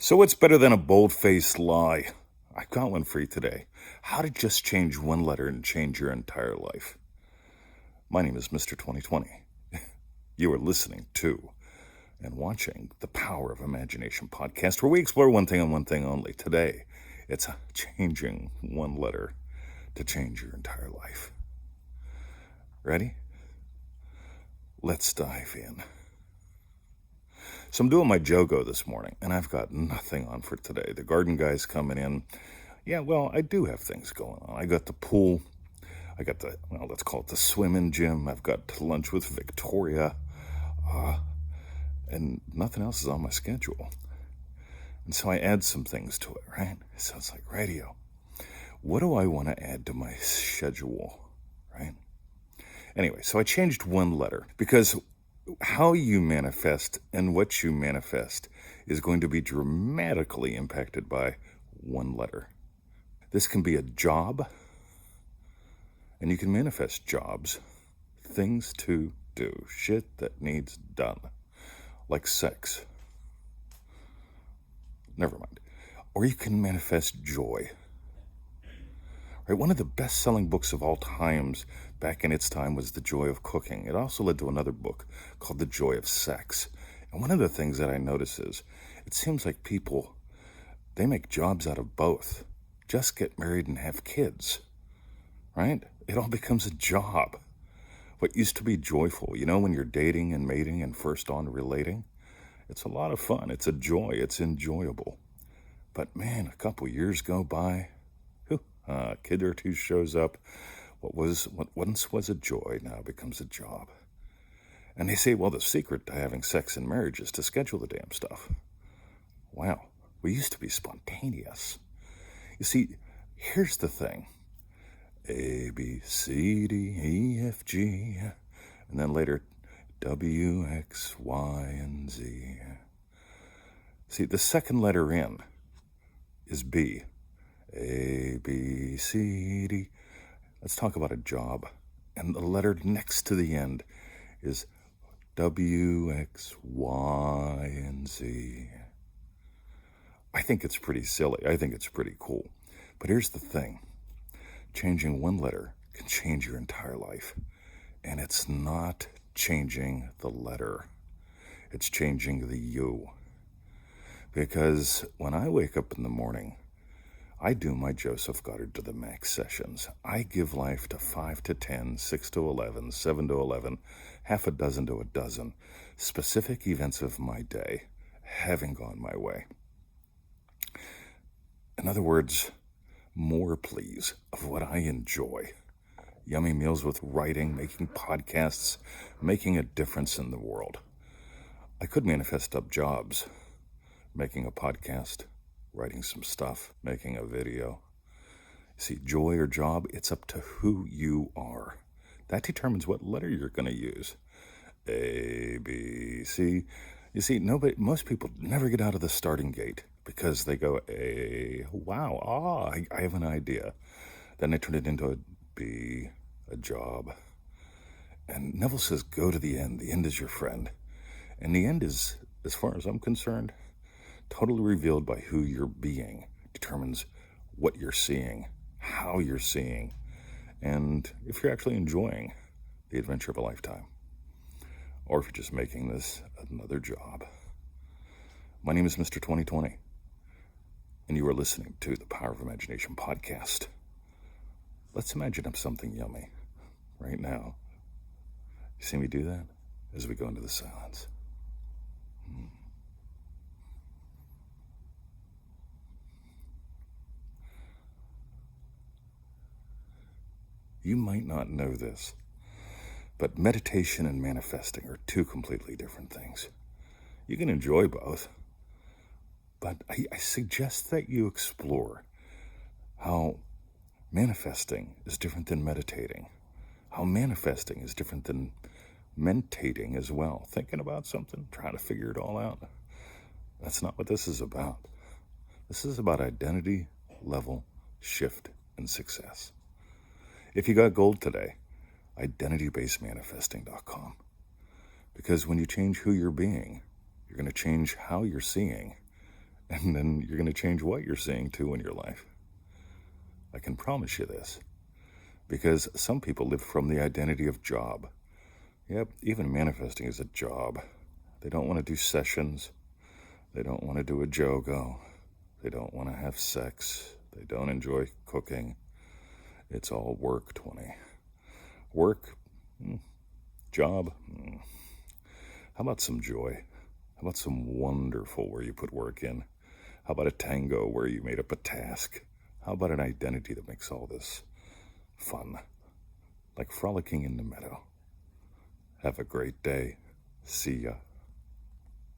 So what's better than a bold-faced lie? I've got one for you today. How to just change one letter and change your entire life. My name is Mr. 2020. You are listening to and watching the Power of Imagination podcast, where we explore one thing and one thing only. Today, it's changing one letter to change your entire life. Ready? Let's dive in. So I'm doing my Jogo this morning, and I've got nothing on for today. The garden guy's coming in. Yeah, well, I do have things going on. I got the pool. I got let's call it the swimming gym. I've got lunch with Victoria. And nothing else is on my schedule. And so I add some things to it, right? So it's like radio. What do I want to add to my schedule, right? Anyway, so I changed one letter because how you manifest and what you manifest is going to be dramatically impacted by one letter. This can be a job, and you can manifest jobs, things to do, shit that needs done, like sex. Never mind. Or you can manifest joy. Right? One of the best-selling books of all times back in its time was The Joy of Cooking. It also led to another book called The Joy of Sex. And one of the things that I notice is it seems like people, they make jobs out of both. Just get married and have kids, right? It all becomes a job. What used to be joyful, when you're dating and mating and first on relating, it's a lot of fun. It's a joy. It's enjoyable. But man, a couple years go by, a kid or two shows up. What once was a joy now becomes a job. And they say, well, the secret to having sex in marriage is to schedule the damn stuff. Wow, we used to be spontaneous. You see, here's the thing. A, B, C, D, E, F, G, and then later W, X, Y, and Z. See, the second letter in is B. A, B, C, D. Let's talk about a job. And the letter next to the end is W, X, Y, and Z. I think it's pretty silly. I think it's pretty cool. But here's the thing. Changing one letter can change your entire life. And it's not changing the letter. It's changing the you. Because when I wake up in the morning, I do my Joseph Goddard to the max sessions. I give life to 5 to 10, 6 to 11, 7 to 11, half a dozen to a dozen specific events of my day having gone my way. In other words, more, please, of what I enjoy. Yummy meals with writing, making podcasts, making a difference in the world. I could manifest up jobs, making a podcast, writing some stuff, making a video. See, joy or job, it's up to who you are. That determines what letter you're going to use. A, B, C. You see, most people never get out of the starting gate because they go, A, wow, I have an idea. Then they turn it into a B, a job. And Neville says, go to the end. The end is your friend. And the end is, as far as I'm concerned, totally revealed by who you're being, determines what you're seeing, how you're seeing, and if you're actually enjoying the adventure of a lifetime, or if you're just making this another job. My name is Mr. 2020, and you are listening to the Power of Imagination podcast. Let's imagine up something yummy right now. You see me do that as we go into the silence. You might not know this, but meditation and manifesting are two completely different things. You can enjoy both, but I suggest that you explore how manifesting is different than meditating, how manifesting is different than mentating as well, thinking about something, trying to figure it all out. That's not what this is about. This is about identity, level, shift, and success. If you got gold today, identitybasedmanifesting.com. Because when you change who you're being, you're going to change how you're seeing And then you're going to change what you're seeing too in your life. I can promise you this. Because some people live from the identity of job. Yep, even manifesting is a job. They don't want to do sessions. They don't want to do a jogo. They don't want to have sex. They don't enjoy cooking. It's all work 20. Work, job. How about some joy? How about some wonderful where you put work in? How about a tango where you made up a task? How about an identity that makes all this fun? Like frolicking in the meadow. Have a great day. See ya.